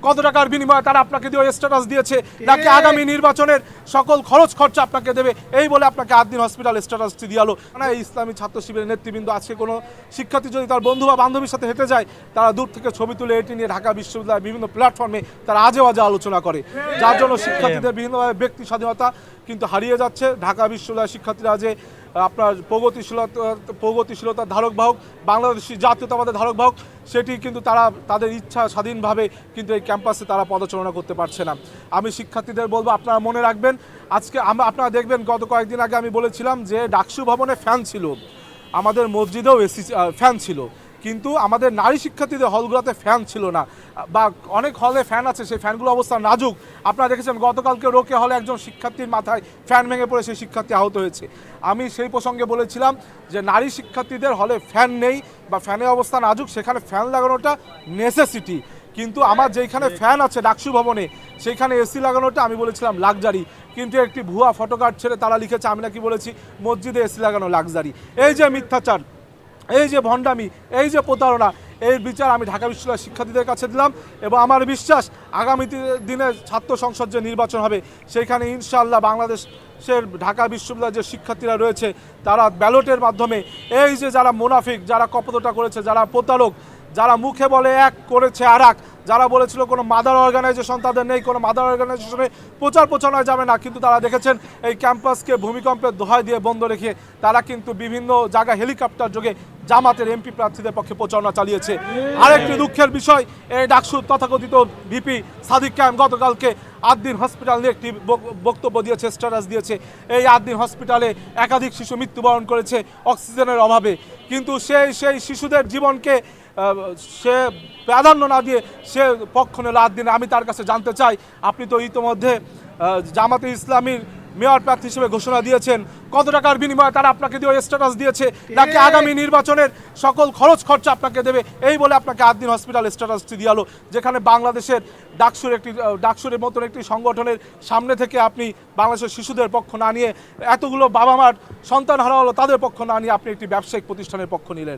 কত টাকার বিনিময়ে তারা আপনাকে দিয়ে স্ট্যাটাস দিয়েছে, নাকি আগামী নির্বাচনের সকল খরচ খরচা আপনাকে দেবে এই বলে আপনাকে 8 দিন হসপিটাল স্ট্যাটাসটি দিয়ালো। মানে এই ইসলামী ছাত্র শিবিরের নেতৃবৃন্দ আজকে কোনো শিক্ষার্থী যদি তার বন্ধু বা বান্ধবীর সাথে হেঁটে যায়, তারা দূর থেকে ছবি তুলে এটি নিয়ে ঢাকা বিশ্ববিদ্যালয়ের বিভিন্ন প্ল্যাটফর্মে তারা আজে বাজে আলোচনা করে, যার জন্য শিক্ষার্থীদের বিভিন্নভাবে ব্যক্তি স্বাধীনতা কিন্তু হারিয়ে যাচ্ছে। ঢাকা বিশ্ববিদ্যালয়ের শিক্ষার্থীরা যে আপনার প্রগতিশীলতার ধারক বাহক, বাংলাদেশি জাতীয়তাবাদের ধারক বাহক, সেটি কিন্তু তারা তাদের ইচ্ছা স্বাধীনভাবে কিন্তু এই ক্যাম্পাসে তারা পদচারণা করতে পারছে না। আমি শিক্ষার্থীদের বলবো, আপনারা মনে রাখবেন, আজকে আপনারা দেখবেন গত কয়েকদিন আগে আমি বলেছিলাম যে ডাকসু ভবনে ফ্যান ছিল, আমাদের মসজিদেও এসি ফ্যান ছিল, কিন্তু আমাদের নারী শিক্ষার্থীদের হলগুলোতে ফ্যান ছিল না, বা অনেক হলে ফ্যান আছে, সেই ফ্যানগুলো অবস্থা নাজুক। আপনারা দেখেছেন গতকালকে রোকে হলে একজন শিক্ষার্থীর মাথায় ফ্যান ভেঙে পড়ে সেই শিক্ষার্থী আহত হয়েছে। আমি সেই প্রসঙ্গে বলেছিলাম যে নারী শিক্ষার্থীদের হলে ফ্যান নেই বা ফ্যানের অবস্থা নাজুক, সেখানে ফ্যান লাগানোটা নেসেসিটি, কিন্তু আমার যেখানে ফ্যান আছে ডাকসু ভবনে সেইখানে এসি লাগানোটা আমি বলেছিলাম লাক্সারি। কিন্তু একটি ভুয়া ফটোকার্ড ছেড়ে তারা লিখেছে আমি নাকি বলেছি মসজিদে এসি লাগানো লাক্সারি। এই যে মিথ্যাচার, এই যে ভণ্ডামি, এই যে প্রতারণা, এই বিচার আমি ঢাকা বিশ্ববিদ্যালয়ের শিক্ষার্থীদের কাছে দিলাম। এবং আমার বিশ্বাস আগামী দিনে ছাত্র সংসদ যে নির্বাচন হবে সেইখানে ইনশাআল্লাহ বাংলাদেশের ঢাকা বিশ্ববিদ্যালয়ের যে শিক্ষার্থীরা রয়েছে তারা ব্যালটের মাধ্যমে এই যে যারা মুনাফিক, যারা কপটতা করেছে, যারা প্রতারক, যারা মুখে বলে এক করেছে আর এক, যারা বলেছিল কোনো মাদার অর্গানাইজেশন তাদের নেই, কোনো মাদার অর্গানাইজেশনে প্রচারণা যাবে না, কিন্তু তারা দেখেছেন এই ক্যাম্পাসকে ভূমিকম্পের দোহাই দিয়ে বন্ধ রেখে তারা কিন্তু বিভিন্ন জায়গায় হেলিকপ্টার যোগে জামাতের এমপি প্রার্থীদের পক্ষে প্রচারণা চালিয়েছে। আরেকটি দুঃখের বিষয়, এই ডাকসুর তথাকথিত ভিপি সাদিক কায়েম গতকালকে 8 দিন হসপিটাল নিয়ে একটি বক্তব্য দিয়েছে, স্ট্যাটাস দিয়েছে। এই 8 দিন হসপিটালে একাধিক শিশু মৃত্যুবরণ করেছে অক্সিজেনের অভাবে, কিন্তু সেই শিশুদের জীবনকে সে প্রাধান্য না দিয়ে সে পক্ষ নিল 8 দিনে। আমি তার কাছে জানতে চাই, আপনি তো ইতিমধ্যে জামাতে ইসলামীর মেয়র প্রার্থী হিসেবে ঘোষণা দিয়েছেন, কত টাকার বিনিময়ে তারা আপনাকে দিয়ে স্ট্যাটাস দিয়েছে, নাকি আগামী নির্বাচনের সকল খরচ খরচা আপনাকে দেবে এই বলে আপনাকে 8 দিন হসপিটাল স্ট্যাটাসটি দিয়ালো, যেখানে বাংলাদেশের ডাকসুরের মতন একটি সংগঠনের সামনে থেকে আপনি বাংলাদেশের শিশুদের পক্ষ না নিয়ে, এতগুলো বাবা মার সন্তান হারা হলো তাদের পক্ষ না নিয়ে আপনি একটি ব্যবসায়িক প্রতিষ্ঠানের পক্ষ নিলেন।